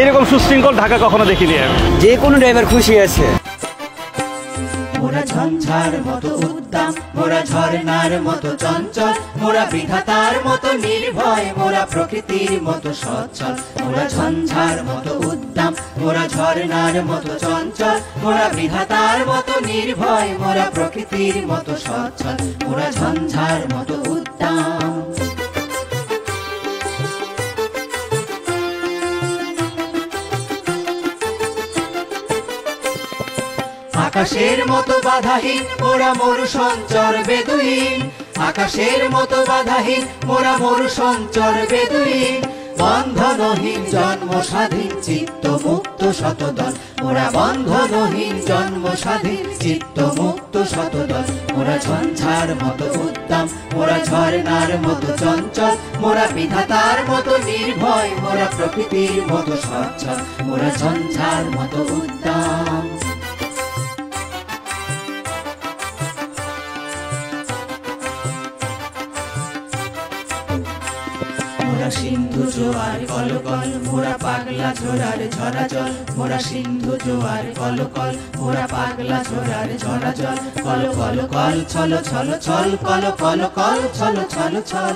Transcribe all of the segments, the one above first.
এরকম সুশৃঙ্খল ঢাকা কখনো দেখিনি আমি। যে কোনো ড্রাইভার খুশি আছে। মোরা ঝঞ্ঝার মতো উদ্দাম, মোরা ঝর্ণার মতো চঞ্চল, মোরা বিধাতার মতো নির্ভয়, মোরা প্রকৃতির মতো সচ্ছল। মোরা ঝঞ্ঝার মতো উদ্দাম, মোরা ঝর্ণার মতো চঞ্চল, মোরা বিধাতার মতো নির্ভয়, মোরা প্রকৃতির মতো সচ্ছল। মোরা ঝঞ্ঝার মতো উদ্দাম। আকাশের মতো বাধাহীন মোরা মরু সঞ্চর বেদুইন, আকাশের মতো বাধাহীন মোরা মরু সঞ্চর বেদুইন। বন্ধনহীন জন্ম স্বাধীন চিত্ত মুক্ত শতদল, মোরা বন্ধনহীন জন্ম স্বাধীন চিত্ত মুক্ত শতদল। মোরা ঝঞ্ঝার মতো উদ্দাম, মোরা ঝর্ণার মতো চঞ্চল, মোরা বিধাতার মতো নির্ভয়, মোরা প্রকৃতির মতো সচ্ছল। মোরা ঝঞ্ঝার মতো উদ্দাম। মোরা সিন্ধু জোয়ার কলকল, মোরা পাগলা ঝোড়ার ঝরা জল, মোরা সিন্ধু জোয়ার কলকল, মোরা পাগলা ঝোড়ার ঝরা জল। কল কল কল ছল ছল ছল, কল কল কল ছল ছল ছল,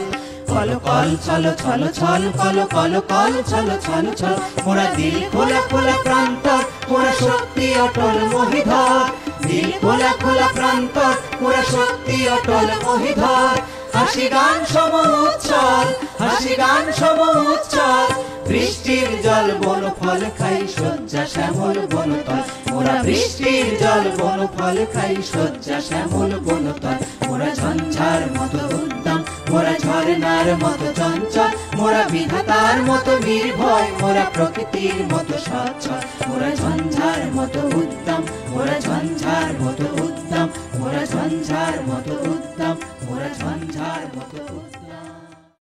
কল কল ছল ছল ছল, কল কল কল ছল ছল ছল। মোরা দিল খোলা খোলা প্রান্তর, মোরা শক্তি অটল মহিধর, দিল খোলা খোলা প্রান্তর, মোরা শক্তি অটল মহিধর। হাসি গান সম উচ্ছল, হাসি গান সম উচ্ছল, বৃষ্টির জল বন ফল খাই শয্যা শ্যামল বনতল। মোরা বৃষ্টির জল বন ফল খাই শয্যা শ্যামল বনতল। মোরা ঝঞ্ঝার মতো উদ্দাম, মোরা ঝর্ণার মতো চঞ্চল, মোরা বিধাতার মতো নির্ভয়, মোরা প্রকৃতির মতো সচ্ছল। মোরা ঝঞ্ঝার মতো উদ্দাম, মোরা ঝঞ্ঝার মতো উদ্দাম, মোরা ঝঞ্ঝার মতো উদ্দাম, মোরা ঝঞ্ঝার মতো উদ্দাম।